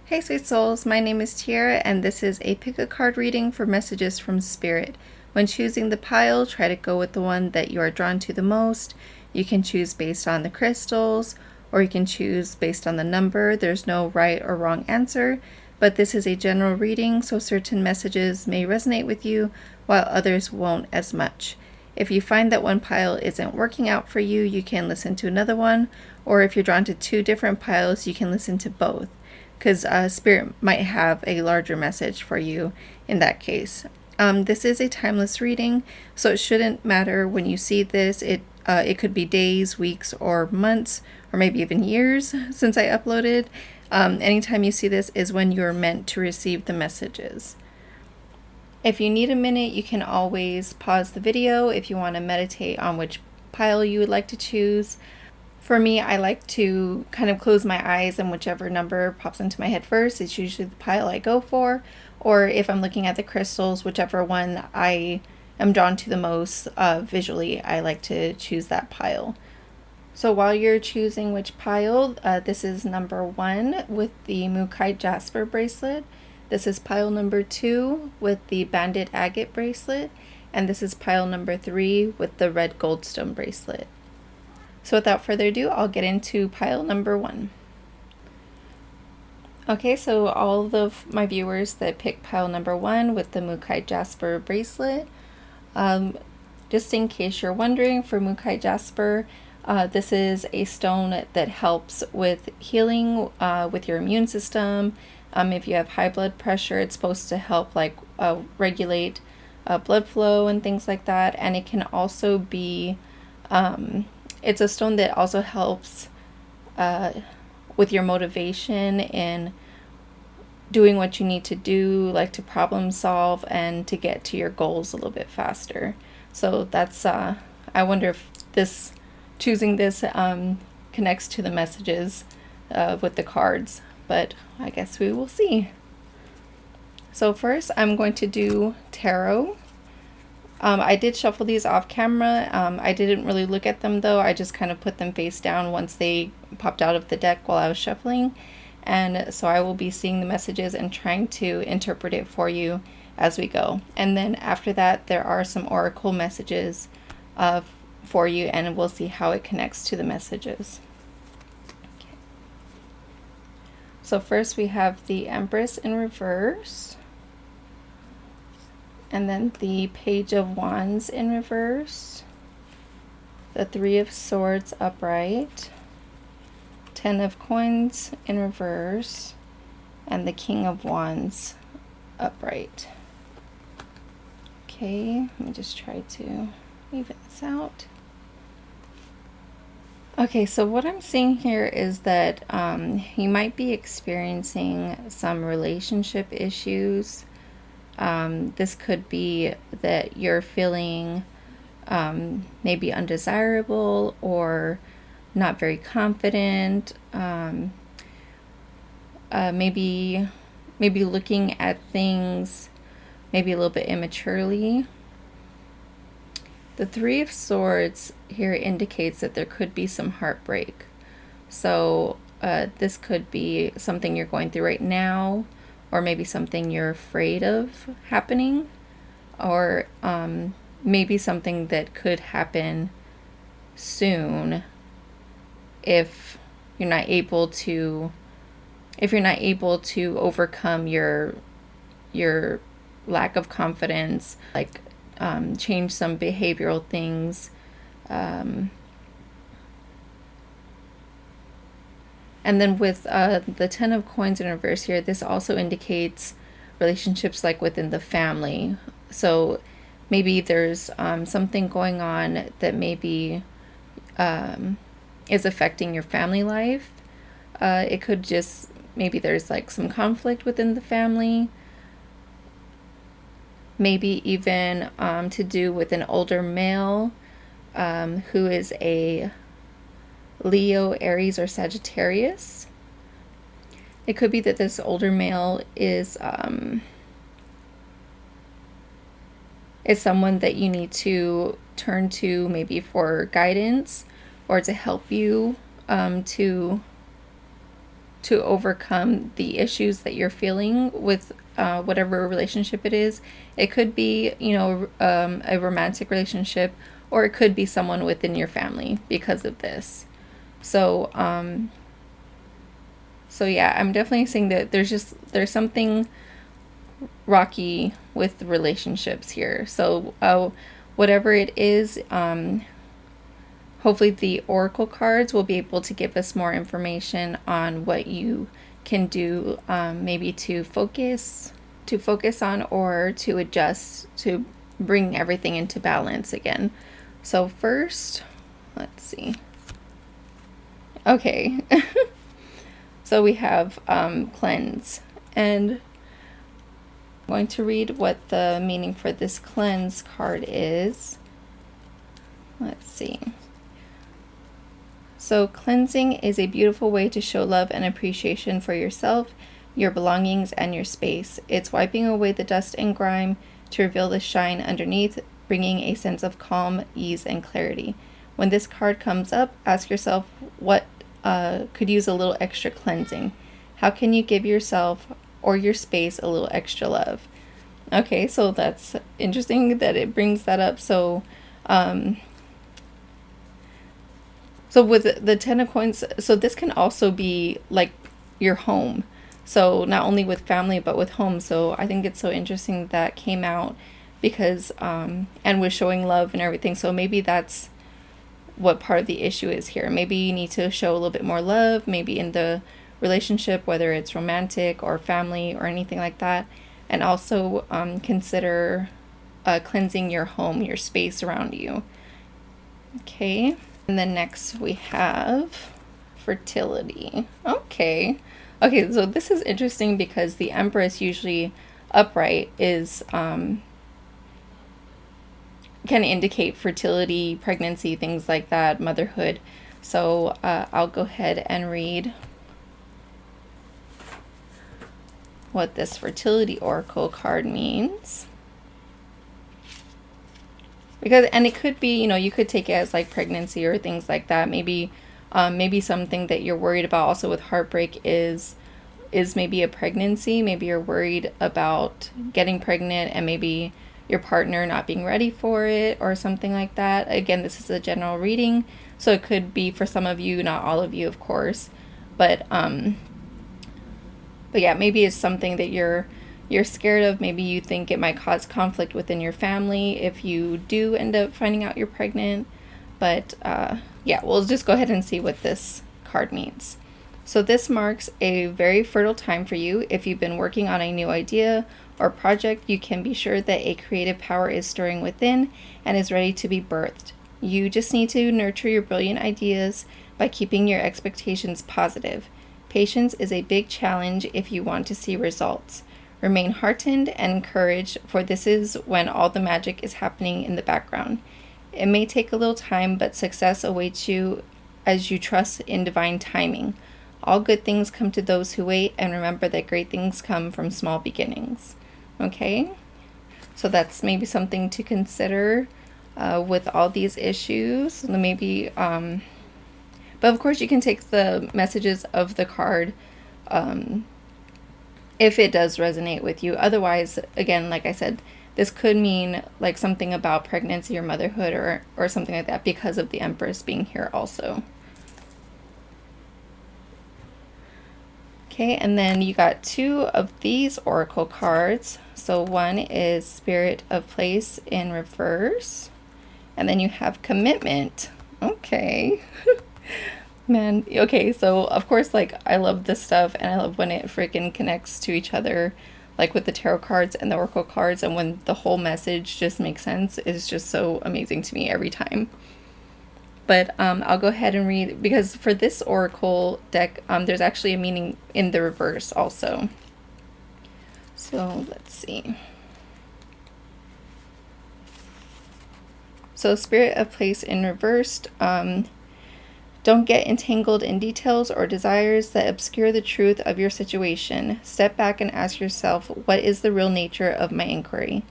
Hey sweet souls, my name is Tierra and this is a pick a card reading for messages from Spirit. When choosing the pile, try to go with the one that you are drawn to the most. You can choose based on the crystals or you can choose based on the number. There's no right or wrong answer, but this is a general reading, so certain messages may resonate with you while others won't as much. If you find that one pile isn't working out for you, you can listen to another one, or if you're drawn to two different piles, you can listen to both, because Spirit might have a larger message for you in that case. This is a timeless reading, so it shouldn't matter when you see this. It could be days, weeks, or months, or maybe even years since I uploaded. Anytime you see this is when you're meant to receive the messages. If you need a minute, you can always pause the video if you want to meditate on which pile you would like to choose. For me, I like to kind of close my eyes and whichever number pops into my head first is usually the pile I go for. Or if I'm looking at the crystals, whichever one I am drawn to the most visually, I like to choose that pile. So while you're choosing which pile, this is number 1 with the Mukai Jasper bracelet. This is pile number 2 with the Banded Agate bracelet. And this is pile number 3 with the Red Goldstone bracelet. So without further ado, I'll get into pile number 1. Okay, so all of my viewers that picked pile number 1 with the Mukai Jasper bracelet, just in case you're wondering, for Mukai Jasper, this is a stone that helps with healing with your immune system. If you have high blood pressure, it's supposed to help regulate blood flow and things like that. And it can also be, it's a stone that also helps with your motivation in doing what you need to do, like to problem solve and to get to your goals a little bit faster. So that's, I wonder if choosing this connects to the messages with the cards, but I guess we will see. So first I'm going to do tarot. I did shuffle these off camera. I didn't really look at them though. I just kind of put them face down once they popped out of the deck while I was shuffling. And so I will be seeing the messages and trying to interpret it for you as we go. And then after that, there are some oracle messages for you, and we'll see how it connects to the messages. Okay. So first we have the Empress in reverse. And then the Page of Wands in reverse, the Three of Swords upright, 10 of Coins in reverse, and the King of Wands upright. Okay, let me just try to even this out. Okay, so what I'm seeing here is that you might be experiencing some relationship issues. This could be that you're feeling maybe undesirable or not very confident, maybe looking at things maybe a little bit immaturely. The Three of Swords here indicates that there could be some heartbreak. So this could be something you're going through right now, or maybe something you're afraid of happening, or maybe something that could happen soon if you're not able to overcome your lack of confidence, like change some behavioral things. And then with the 10 of Coins in reverse here, this also indicates relationships like within the family. So maybe there's something going on that maybe is affecting your family life. It could just, maybe there's like some conflict within the family. Maybe even to do with an older male who is a Leo, Aries, or Sagittarius. It could be that this older male is someone that you need to turn to maybe for guidance or to help you to to overcome the issues that you're feeling with whatever relationship it is. It could be, a romantic relationship, or it could be someone within your family because of this. So, yeah, I'm definitely saying that there's something rocky with relationships here. So, whatever it is, hopefully the oracle cards will be able to give us more information on what you can do, maybe to focus on, or to adjust to bring everything into balance again. So first, let's see. Okay. So we have cleanse, and I'm going to read what the meaning for this cleanse card is. Let's see. So cleansing is a beautiful way to show love and appreciation for yourself, your belongings, and your space. It's wiping away the dust and grime to reveal the shine underneath, bringing a sense of calm, ease, and clarity. When this card comes up, ask yourself what could use a little extra cleansing. How can you give yourself or your space a little extra love? Okay, so that's interesting that it brings that up. So with the Ten of Coins, so this can also be like your home. So not only with family, but with home. So I think it's so interesting that came out, because and with showing love and everything. So maybe that's what part of the issue is here. Maybe you need to show a little bit more love, maybe in the relationship, whether it's romantic or family or anything like that. And also consider cleansing your home, your space around you. Okay. And then next we have fertility. Okay, so this is interesting because the Empress, usually upright, is can indicate fertility, pregnancy, things like that, motherhood. So I'll go ahead and read what this fertility oracle card means. And it could be, you could take it as like pregnancy or things like that. Maybe something that you're worried about also with heartbreak is maybe a pregnancy. Maybe you're worried about getting pregnant and maybe your partner not being ready for it or something like that. Again, this is a general reading, so it could be for some of you, not all of you, of course. But yeah, maybe it's something that you're scared of. Maybe you think it might cause conflict within your family if you do end up finding out you're pregnant. But yeah, we'll just go ahead and see what this card means. So this marks a very fertile time for you. If you've been working on a new idea or project, you can be sure that a creative power is stirring within and is ready to be birthed. You just need to nurture your brilliant ideas by keeping your expectations positive. Patience is a big challenge if you want to see results. Remain heartened and encouraged, for this is when all the magic is happening in the background. It may take a little time, but success awaits you as you trust in divine timing. All good things come to those who wait, and remember that great things come from small beginnings. Okay? So that's maybe something to consider with all these issues. Maybe, but of course you can take the messages of the card if it does resonate with you. Otherwise, again, like I said, this could mean like something about pregnancy or motherhood or something like that, because of the Empress being here also. Okay, and then you got two of these oracle cards. So one is Spirit of Place in reverse, and then you have Commitment. Okay. Man, okay, so of course, like, I love this stuff, and I love when it freaking connects to each other, like with the tarot cards and the oracle cards, and when the whole message just makes sense. It's just so amazing to me every time. But I'll go ahead and read, because for this oracle deck, there's actually a meaning in the reverse also. So let's see. So Spirit of Place in reversed, don't get entangled in details or desires that obscure the truth of your situation. Step back and ask yourself, what is the real nature of my inquiry?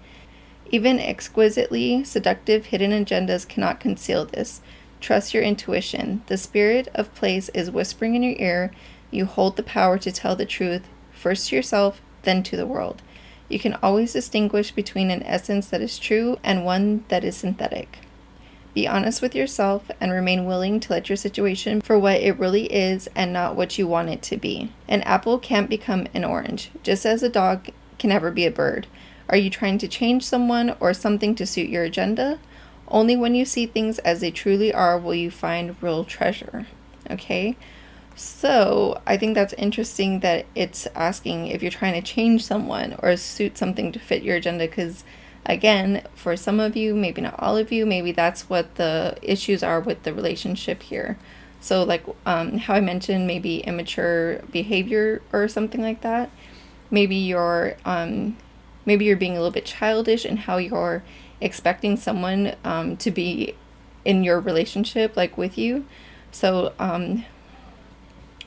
Even exquisitely seductive hidden agendas cannot conceal this. Trust your intuition. The Spirit of Place is whispering in your ear. You hold the power to tell the truth, first to yourself, then to the world. You can always distinguish between an essence that is true and one that is synthetic. Be honest with yourself and remain willing to let your situation for what it really is and not what you want it to be. An apple can't become an orange, just as a dog can never be a bird. Are you trying to change someone or something to suit your agenda? Only when you see things as they truly are will you find real treasure. Okay? So I think that's interesting that it's asking if you're trying to change someone or suit something to fit your agenda, because again, for some of you, maybe not all of you, maybe that's what the issues are with the relationship here. So like how I mentioned, maybe immature behavior or something like that. Maybe you're being a little bit childish in how you're expecting someone to be in your relationship, like with you. So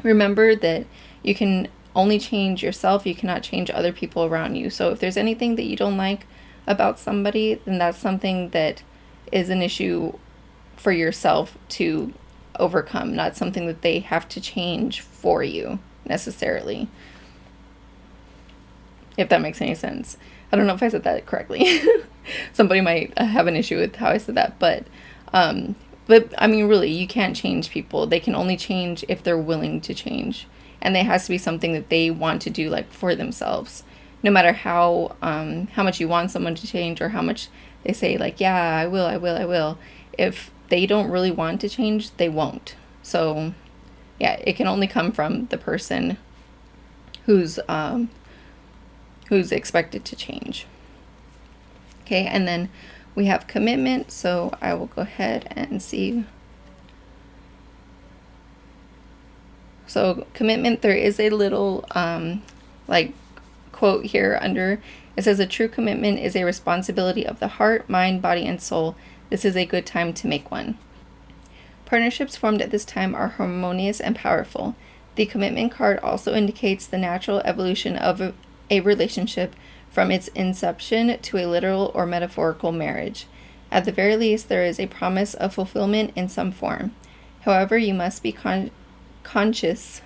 remember that you can only change yourself. You cannot change other people around you. So if there's anything that you don't like about somebody, then that's something that is an issue for yourself to overcome, not something that they have to change for you necessarily. If that makes any sense. I don't know if I said that correctly. Somebody might have an issue with how I said that, but I mean, really, you can't change people. They can only change if they're willing to change. And it has to be something that they want to do, like, for themselves. No matter how much you want someone to change or how much they say, like, yeah, I will. If they don't really want to change, they won't. So, yeah, it can only come from the person who's expected to change. Okay, and then we have commitment, so I will go ahead and see. So commitment, there is a little like quote here under. It says, a true commitment is a responsibility of the heart, mind, body, and soul. This is a good time to make one. Partnerships formed at this time are harmonious and powerful. The commitment card also indicates the natural evolution of a relationship from its inception to a literal or metaphorical marriage. At the very least, there is a promise of fulfillment in some form. However, you must be conscious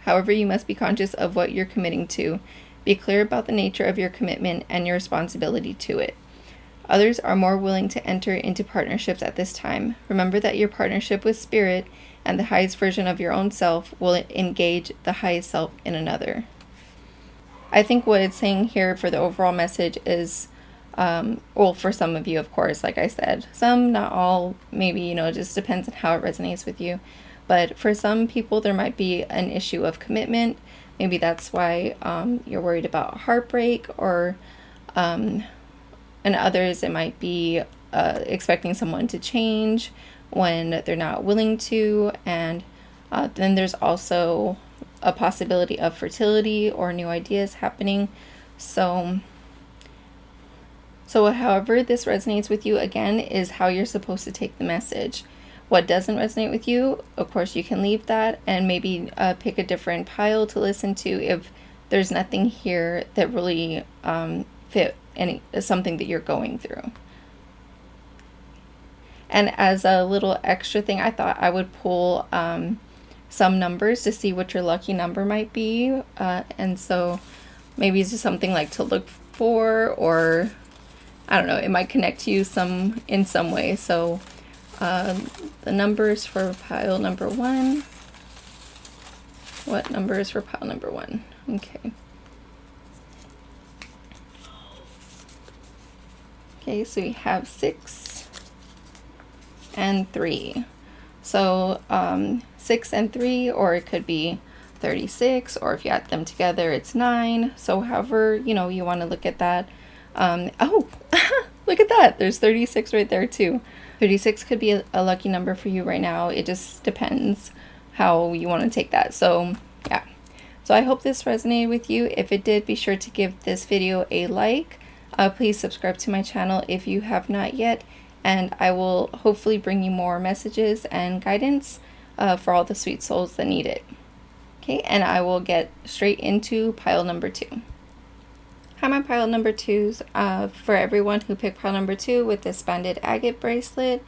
of what you're committing to. Be clear about the nature of your commitment and your responsibility to it. Others are more willing to enter into partnerships at this time. Remember that your partnership with Spirit and the highest version of your own self will engage the highest self in another. I think what it's saying here for the overall message is, well, for some of you, of course, like I said, some, not all, maybe, it just depends on how it resonates with you. But for some people, there might be an issue of commitment. Maybe that's why you're worried about heartbreak, or, and others, it might be expecting someone to change when they're not willing to. And then there's also a possibility of fertility or new ideas happening. So however this resonates with you, again, is how you're supposed to take the message. What doesn't resonate with you, of course, you can leave that and maybe pick a different pile to listen to if there's nothing here that really fit something that you're going through. And as a little extra thing, I thought I would pull some numbers to see what your lucky number might be. And so maybe it's just something like to look for, or I don't know, it might connect to you in some way. So the numbers for pile number 1. What number is for pile number 1? Okay. Okay, so we have 6 and 3. So 6 and 3, or it could be 36, or if you add them together, it's 9. So however, you want to look at that. Oh, look at that. There's 36 right there too. 36 could be a lucky number for you right now. It just depends how you want to take that. So yeah. So I hope this resonated with you. If it did, be sure to give this video a like. Please subscribe to my channel if you have not yet. And I will hopefully bring you more messages and guidance for all the sweet souls that need it. Okay, and I will get straight into pile number 2. Hi, my pile number 2s. For everyone who picked pile number 2 with this banded agate bracelet,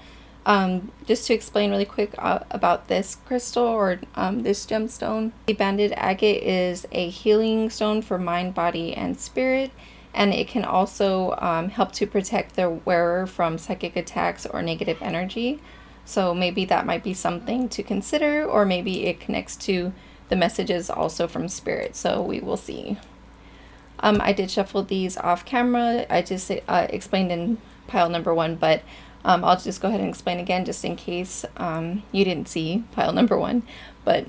Just to explain really quick about this crystal or this gemstone, the banded agate is a healing stone for mind, body, and spirit, and it can also help to protect the wearer from psychic attacks or negative energy. So maybe that might be something to consider, or maybe it connects to the messages also from spirit. So we will see. I did shuffle these off camera. I just explained in pile number 1, but I'll just go ahead and explain again just in case you didn't see pile number 1. But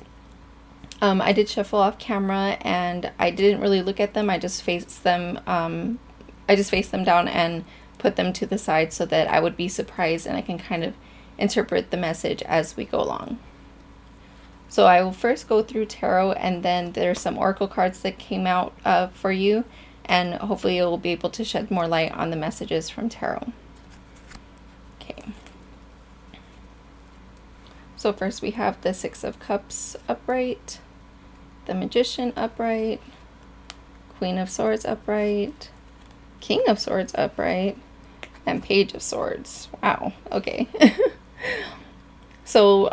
I did shuffle off camera and I didn't really look at them. I just faced them. I just faced them down and put them to the side so that I would be surprised and I can kind of interpret the message as we go along. So I will first go through tarot, and then there's some oracle cards that came out for you, and hopefully you'll be able to shed more light on the messages from tarot. Okay. So first we have the Six of Cups upright, the Magician upright, Queen of Swords upright, King of Swords upright, and Page of Swords. Wow. Okay. So,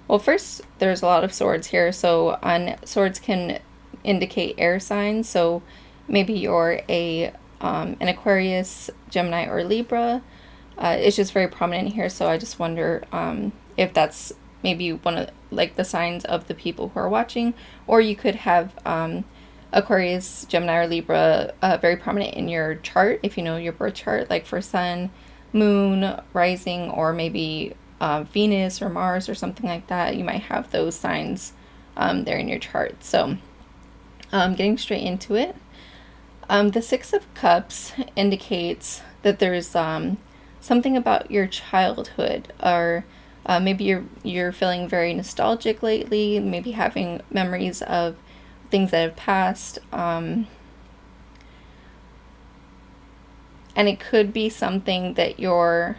well, first, there's a lot of swords here. So, swords can indicate air signs. So, maybe you're an Aquarius, Gemini, or Libra. It's just very prominent here. So, I just wonder if that's maybe one of like the signs of the people who are watching, or you could have Aquarius, Gemini, or Libra very prominent in your chart if you know your birth chart, like for Sun, Moon, Rising, or maybe Venus or Mars or something like that. You might have those signs there in your chart. So getting straight into it, the Six of Cups indicates that there's something about your childhood, or maybe you're feeling very nostalgic lately, maybe having memories of things that have passed, and it could be something that you're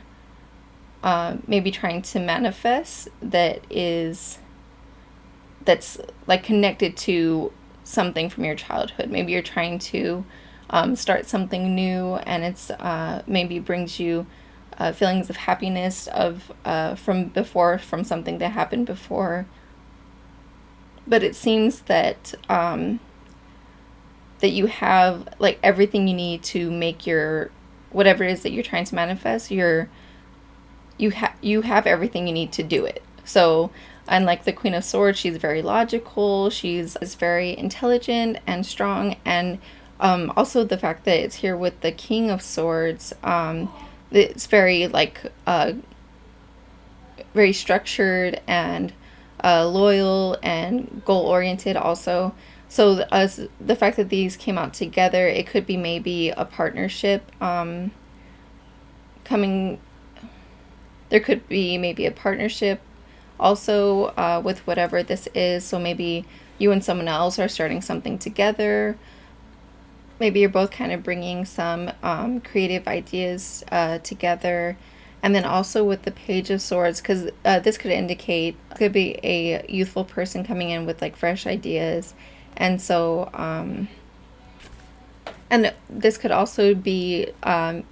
maybe trying to manifest that's like connected to something from your childhood. Maybe you're trying to start something new, and it's maybe brings you feelings of happiness from before, from something that happened before. But it seems that that you have like everything you need to make your whatever it is that you're trying to manifest. You have everything you need to do it. So unlike the Queen of Swords, she's very logical. She's very intelligent and strong, and also the fact that it's here with the King of Swords, it's very like very structured and loyal and goal oriented also. So the fact that these came out together, it could be maybe a partnership coming. There could be maybe a partnership also with whatever this is. So maybe you and someone else are starting something together. Maybe you're both kind of bringing some creative ideas together. And then also with the Page of Swords, because this could indicate, could be a youthful person coming in with like fresh ideas. And so, and this could also be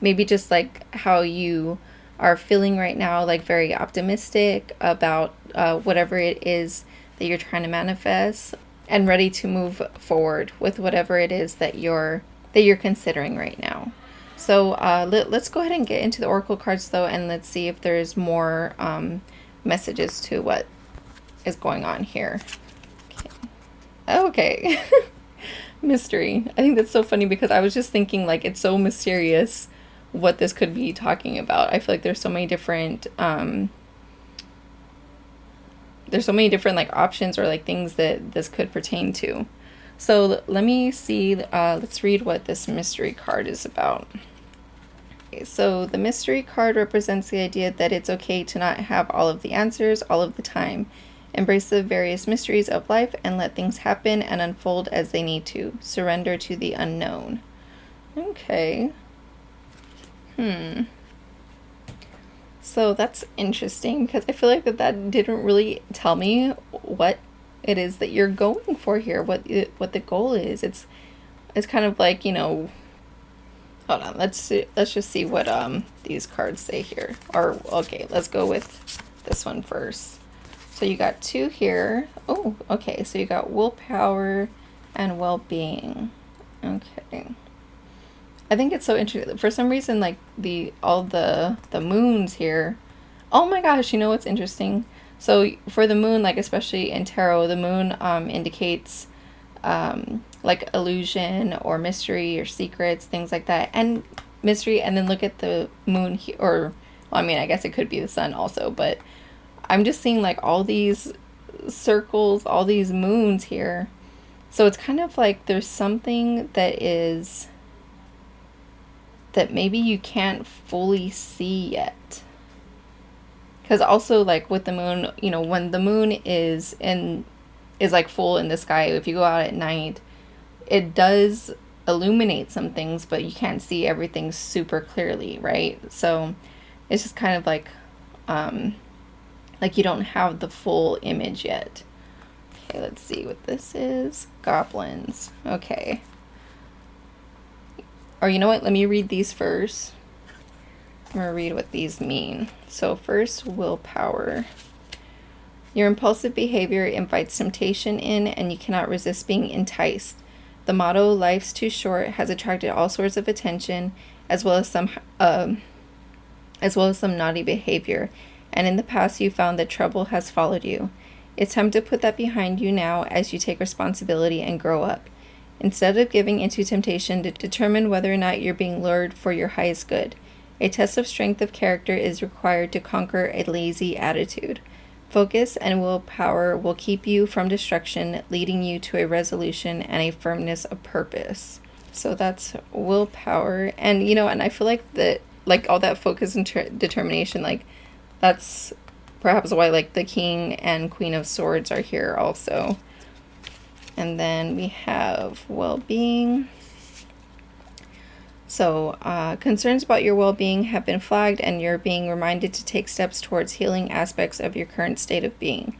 maybe just like how you are feeling right now, like very optimistic about whatever it is that you're trying to manifest, and ready to move forward with whatever it is that you're considering right now. So let's go ahead and get into the oracle cards though, and let's see if there's more messages to what is going on here. Okay. Mystery. I think that's so funny because I was just thinking like it's so mysterious what this could be talking about. I feel like there's so many different like options or like things that this could pertain to. So let me see, let's read what this mystery card is about. Okay, so the mystery card represents the idea that it's okay to not have all of the answers all of the time. Embrace the various mysteries of life and let things happen and unfold as they need to. Surrender to the unknown. Okay. So that's interesting because I feel like that didn't really tell me what it is that you're going for here, what the goal is. It's kind of like, you know, Hold on, let's just see what these cards say here. Or okay, let's go with this one first. So you got 2 here. Oh, okay. So you got willpower and well-being. Okay. I think it's so interesting. For some reason, like all the moons here. Oh my gosh, you know what's interesting? So for the moon, like especially in tarot, the moon indicates like illusion or mystery or secrets, things like that, and mystery. And then look at the moon here, or well, I mean, I guess it could be the sun also, but I'm just seeing like all these circles, all these moons here. So it's kind of like there's something that maybe you can't fully see yet. Because also like with the moon, you know, when the moon is like full in the sky, if you go out at night, it does illuminate some things, but you can't see everything super clearly, right? So it's just kind of like you don't have the full image yet. Okay, let's see what this is. Goblins. Okay. Or you know what? Let me read these first. I'm going to read what these mean. So first, willpower. Your impulsive behavior invites temptation in, and you cannot resist being enticed. The motto, "Life's too short," has attracted all sorts of attention, as well as some naughty behavior. And in the past, you found that trouble has followed you. It's time to put that behind you now as you take responsibility and grow up. Instead of giving into temptation, to determine whether or not you're being lured for your highest good. A test of strength of character is required to conquer a lazy attitude. Focus and willpower will keep you from destruction, leading you to a resolution and a firmness of purpose. So that's willpower. And, you know, and I feel like that, like all that focus and determination, like that's perhaps why like the King and Queen of Swords are here also. And then we have well-being. So concerns about your well-being have been flagged, and you're being reminded to take steps towards healing aspects of your current state of being.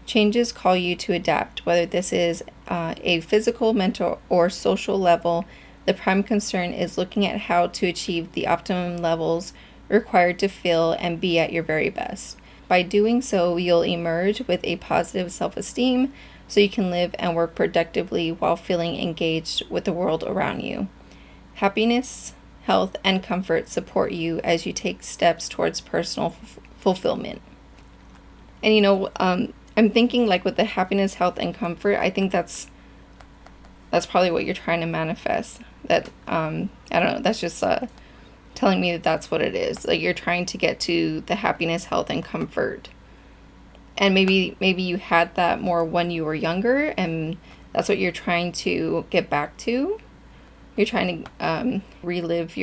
Changes call you to adapt, whether this is a physical, mental, or social level. The prime concern is looking at how to achieve the optimum levels required to feel and be at your very best. By doing so, you'll emerge with a positive self-esteem, so you can live and work productively while feeling engaged with the world around you. Happiness, health, and comfort support you as you take steps towards personal fulfillment. And you know, I'm thinking like with the happiness, health, and comfort, I think that's probably what you're trying to manifest. That I don't know, that's just telling me that that's what it is. Like you're trying to get to the happiness, health, and comfort. And maybe you had that more when you were younger, and that's what you're trying to get back to. You're trying to relive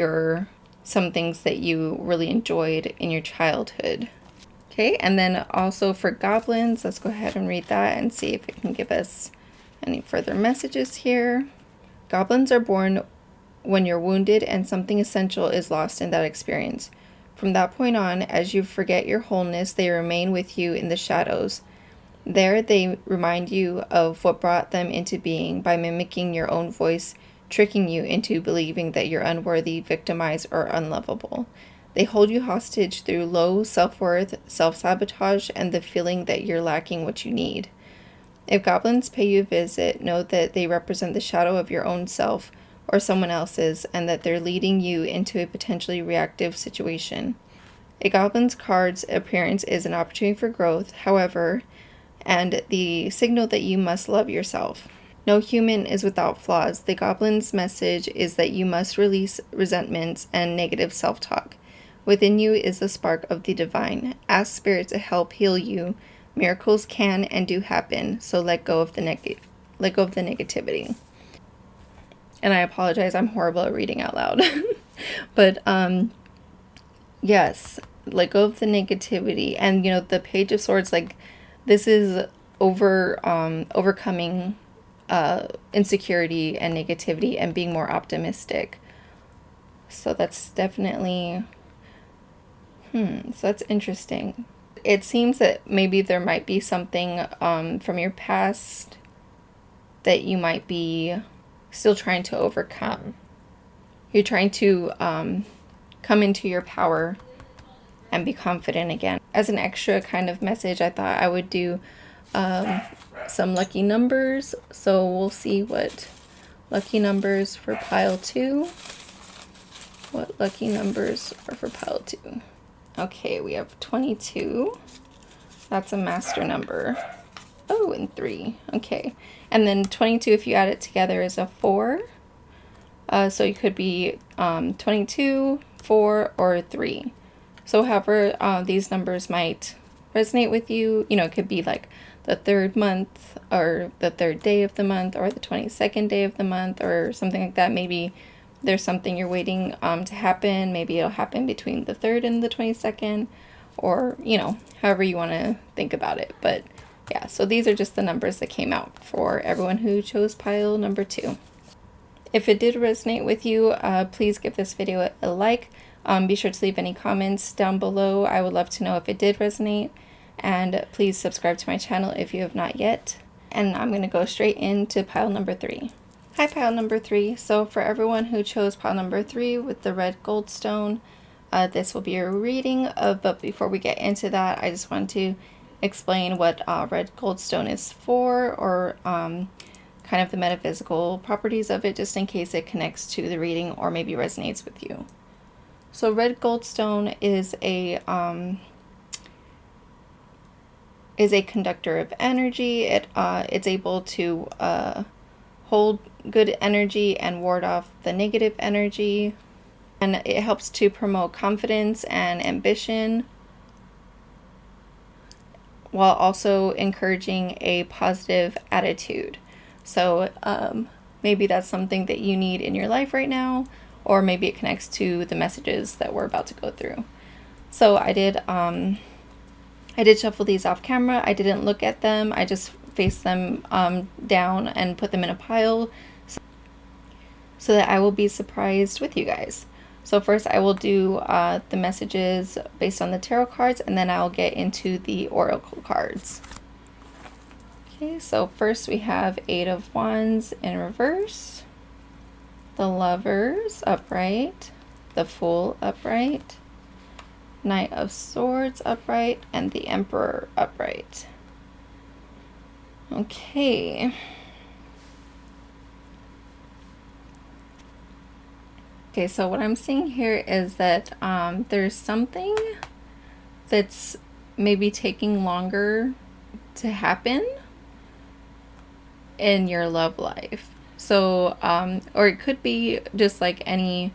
some things that you really enjoyed in your childhood. Okay, and then also for goblins, let's go ahead and read that and see if it can give us any further messages here. Goblins are born when you're wounded and something essential is lost in that experience. From that point on, as you forget your wholeness, they remain with you in the shadows. There, they remind you of what brought them into being by mimicking your own voice, tricking you into believing that you're unworthy, victimized, or unlovable. They hold you hostage through low self-worth, self-sabotage, and the feeling that you're lacking what you need. If goblins pay you a visit, know that they represent the shadow of your own self or someone else's, and that they're leading you into a potentially reactive situation. A goblin's card's appearance is an opportunity for growth, however, and the signal that you must love yourself. No human is without flaws. The goblin's message is that you must release resentments and negative self-talk. Within you is the spark of the divine. Ask Spirit to help heal you. Miracles can and do happen, so let go of the negativity. And I apologize, I'm horrible at reading out loud. But yes, let go of the negativity. And you know, the Page of Swords, like this is overcoming insecurity and negativity and being more optimistic. So that's definitely so that's interesting. It seems that maybe there might be something from your past that you might be still trying to overcome. You're trying to come into your power and be confident again. As an extra kind of message, I thought I would do some lucky numbers. So we'll see what lucky numbers for pile 2. What lucky numbers are for pile 2. Okay, we have 22. That's a master number. Oh, and 3. Okay. And then 22, if you add it together, is a 4. So it could be 22, 4, or 3. So however these numbers might resonate with you, you know, it could be like the 3rd month or the 3rd day of the month or the 22nd day of the month or something like that. Maybe there's something you're waiting to happen. Maybe it'll happen between the 3rd and the 22nd, or, you know, however you want to think about it. But yeah, so these are just the numbers that came out for everyone who chose pile number 2. If it did resonate with you, please give this video a like. Be sure to leave any comments down below. I would love to know if it did resonate. And please subscribe to my channel if you have not yet. And I'm going to go straight into pile number 3. Hi, pile number 3. So for everyone who chose pile number 3 with the red goldstone, this will be a reading. But before we get into that, I just want to explain what red goldstone is for, or kind of the metaphysical properties of it, just in case it connects to the reading or maybe resonates with you. So red goldstone is a conductor of energy. It's able to hold good energy and ward off the negative energy, and it helps to promote confidence and ambition while also encouraging a positive attitude. So maybe that's something that you need in your life right now, or maybe it connects to the messages that we're about to go through. So I did shuffle these off camera. I didn't look at them. I just faced them down and put them in a pile so that I will be surprised with you guys. So first I will do the messages based on the tarot cards, and then I'll get into the oracle cards. Okay, so first we have 8 of Wands in reverse, the Lovers upright, the Fool upright, Knight of Swords upright, and the Emperor upright. Okay. Okay, so what I'm seeing here is that there's something that's maybe taking longer to happen in your love life. So, or it could be just like any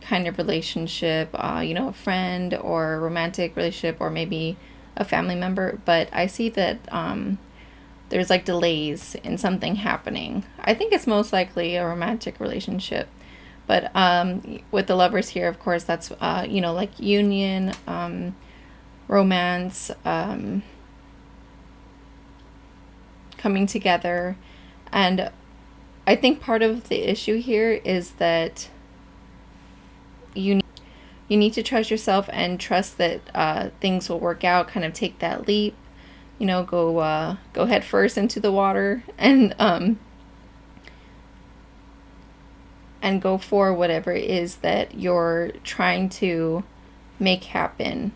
kind of relationship, you know, a friend or a romantic relationship, or maybe a family member. But I see that there's like delays in something happening. I think it's most likely a romantic relationship. But with the Lovers here, of course, that's, you know, like union, romance, coming together. And I think part of the issue here is that you need to trust yourself and trust that things will work out. Kind of take that leap, you know, go head first into the water and go for whatever it is that you're trying to make happen.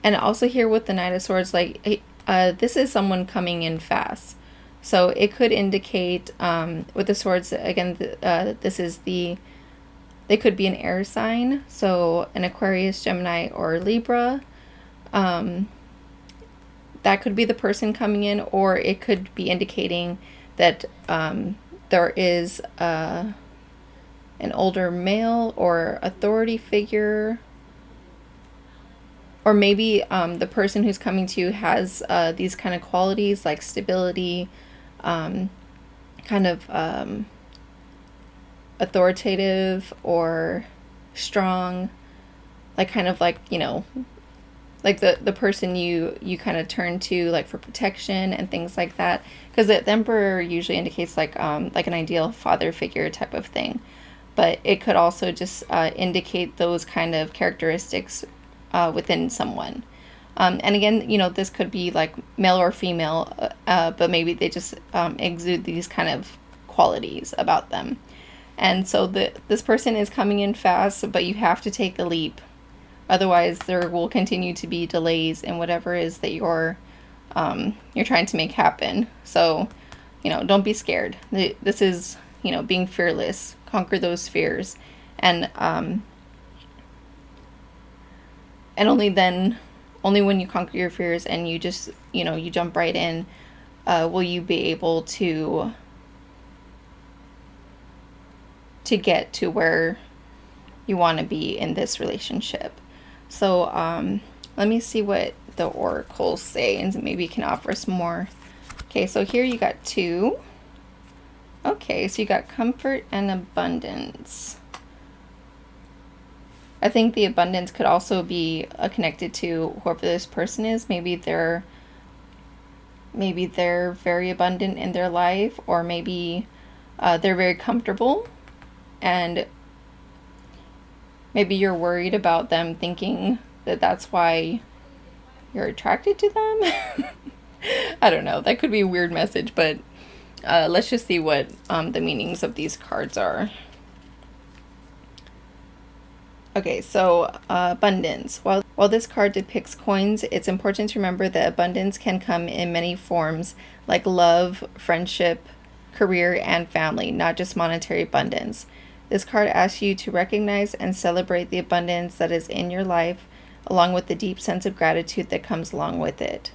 And also here with the Knight of Swords, like this is someone coming in fast. So it could indicate with the swords, again, this is they could be an air sign. So an Aquarius, Gemini, or Libra. That could be the person coming in, or it could be indicating that there is an older male or authority figure, or maybe the person who's coming to you has these kind of qualities like stability, kind of authoritative or strong, like kind of like, you know, like the person you kind of turn to like for protection and things like that, because the Emperor usually indicates like an ideal father figure type of thing, but it could also just indicate those kind of characteristics within someone. And again, you know, this could be like male or female, but maybe they just exude these kind of qualities about them. And so this person is coming in fast, but you have to take the leap. Otherwise, there will continue to be delays in whatever it is that you're trying to make happen. So, don't be scared. This is, being fearless. Conquer those fears, and only when you conquer your fears and you just, you jump right in, will you be able to get to where you want to be in this relationship. So let me see what the oracles say, and maybe you can offer some more. Okay, so here you got 2. Okay, so you got comfort and abundance. I think the abundance could also be connected to whoever this person is. Maybe they're very abundant in their life, or maybe they're very comfortable, and maybe you're worried about them thinking that that's why you're attracted to them. I don't know. That could be a weird message, but let's just see what the meanings of these cards are. Okay, so abundance. While this card depicts coins, it's important to remember that abundance can come in many forms, like love, friendship, career, and family, not just monetary abundance. This card asks you to recognize and celebrate the abundance that is in your life, along with the deep sense of gratitude that comes along with it.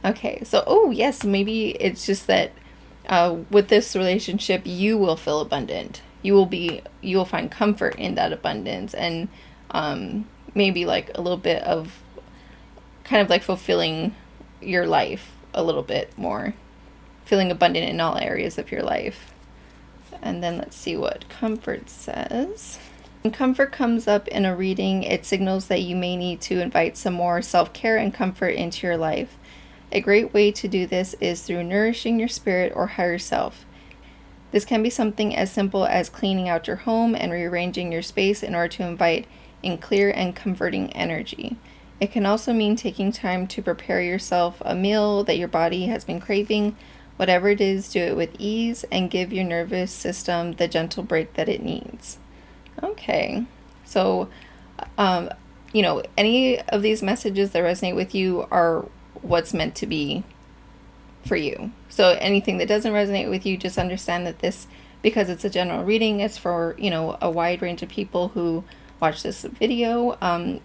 Okay, so, yes, maybe it's just that with this relationship, you will feel abundant. You will find comfort in that abundance, and maybe like a little bit of kind of like fulfilling your life a little bit more, feeling abundant in all areas of your life. And then let's see what comfort says. When comfort comes up in a reading, it signals that you may need to invite some more self-care and comfort into your life. A great way to do this is through nourishing your spirit or higher self. This can be something as simple as cleaning out your home and rearranging your space in order to invite in clear and comforting energy. It can also mean taking time to prepare yourself a meal that your body has been craving. Whatever it is, do it with ease and give your nervous system the gentle break that it needs. Okay, so, any of these messages that resonate with you are what's meant to be for you. So anything that doesn't resonate with you, just understand that this, because it's a general reading, it's for, a wide range of people who watch this video.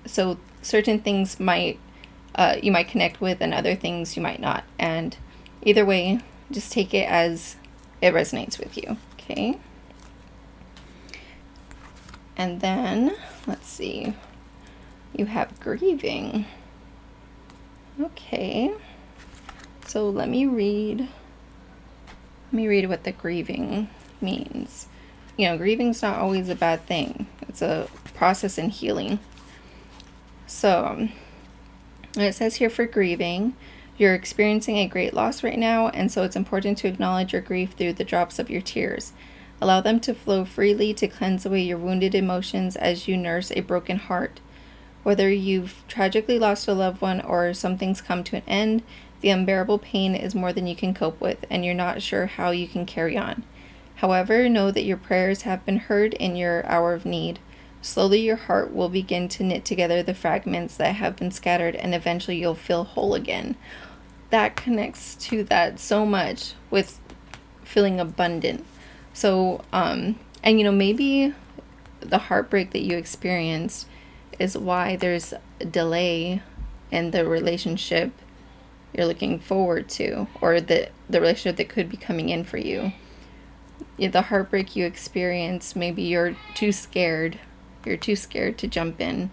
So certain things you might connect with, and other things you might not. And either way, just take it as it resonates with you. Okay. And then let's see. You have grieving. Okay. So let me read what the grieving means. Grieving's not always a bad thing. It's a process in healing. So it says here for grieving, you're experiencing a great loss right now, and so it's important to acknowledge your grief through the drops of your tears. Allow them to flow freely to cleanse away your wounded emotions as you nurse a broken heart. Whether you've tragically lost a loved one or something's come to an end, the unbearable pain is more than you can cope with, and you're not sure how you can carry on. However, know that your prayers have been heard in your hour of need. Slowly your heart will begin to knit together the fragments that have been scattered, and eventually you'll feel whole again. That connects to that so much with feeling abundant. So, maybe the heartbreak that you experienced is why there's a delay in the relationship you're looking forward to, or the relationship that could be coming in for you. The heartbreak you experience, maybe you're too scared to jump in,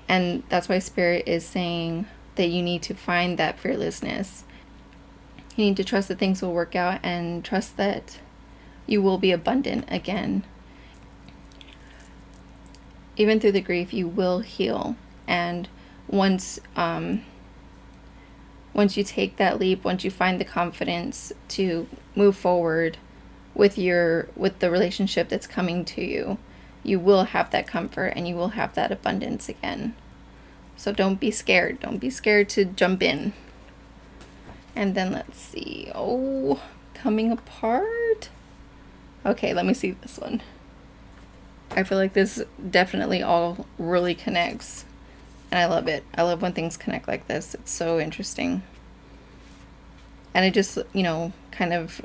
and that's why Spirit is saying that you need to find that fearlessness. You need to trust that things will work out, and trust that you will be abundant again. Even through the grief, you will heal, and once you take that leap, once you find the confidence to move forward with the relationship that's coming to you, you will have that comfort and you will have that abundance again. So don't be scared. Don't be scared to jump in. And then let's see. Coming apart. Okay, let me see this one. I feel like this definitely all really connects. And I love it. I love when things connect like this. It's so interesting. And it just, kind of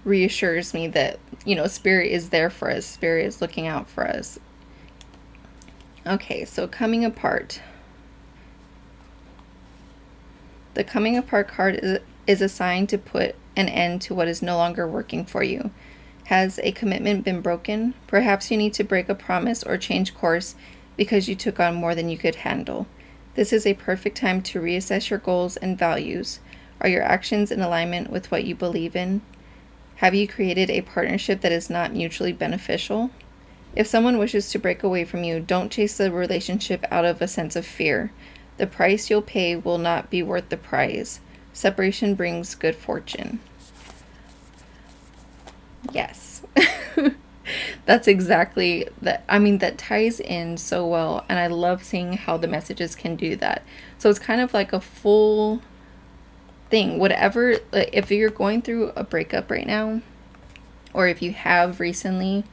reassures me that, Spirit is there for us. Spirit is looking out for us. Okay, so coming apart. The coming apart card is a sign to put an end to what is no longer working for you. Has a commitment been broken? Perhaps you need to break a promise or change course because you took on more than you could handle. This is a perfect time to reassess your goals and values. Are your actions in alignment with what you believe in? Have you created a partnership that is not mutually beneficial? If someone wishes to break away from you, don't chase the relationship out of a sense of fear. The price you'll pay will not be worth the prize. Separation brings good fortune. Yes. That's exactly that. I mean, that ties in so well, and I love seeing how the messages can do that. So it's kind of like a full thing. Whatever, if you're going through a breakup right now, or if you have recently,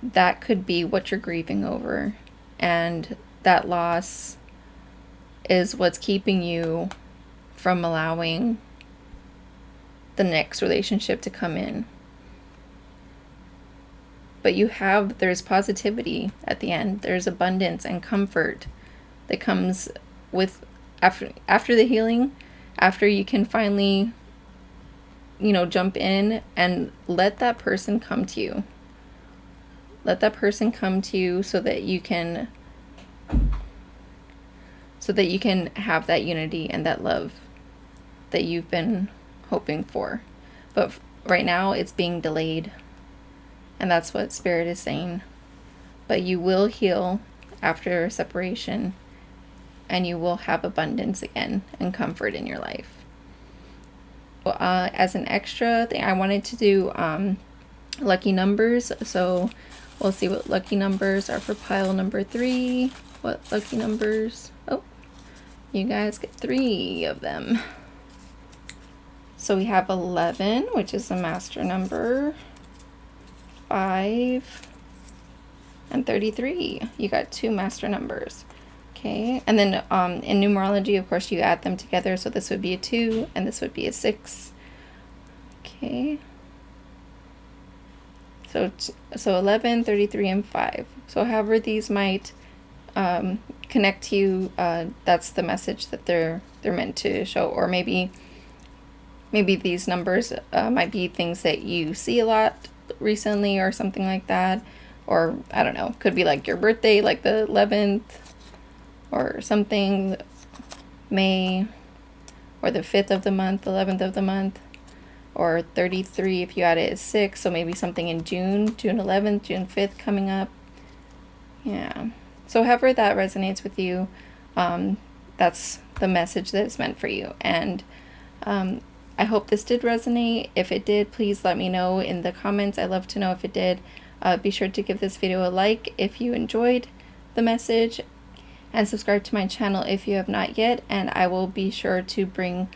that could be what you're grieving over, and that loss is what's keeping you from allowing the next relationship to come in. But there's positivity at the end. There's abundance and comfort that comes with after the healing, after you can finally, jump in and let that person come to you. Let that person come to you so that you can have that unity and that love that you've been hoping for. But right now it's being delayed. And that's what Spirit is saying. But you will heal after separation, and you will have abundance again and comfort in your life. As an extra thing, I wanted to do lucky numbers. So we'll see what lucky numbers are for pile number 3. What lucky numbers? Oh, you guys get 3 of them. So we have 11, which is a master number. 5 and 33. You got 2 master numbers. Okay, and then in numerology, of course, you add them together. So this would be a 2 and this would be a 6. Okay. So 11, 33, and 5. So however these might connect to you, that's the message that they're meant to show. Or maybe these numbers might be things that you see a lot recently or something like that. Or I don't know, could be like your birthday, like the 11th or something, May, or the 5th of the month, 11th of the month, or 33 if you add it as 6. So maybe something in June 11th, June 5th coming up. Yeah. So however that resonates with you, that's the message that is meant for you. And I hope this did resonate. If it did, please let me know in the comments. I love to know if it did. Be sure to give this video a like if you enjoyed the message, and subscribe to my channel if you have not yet, and I will be sure to bring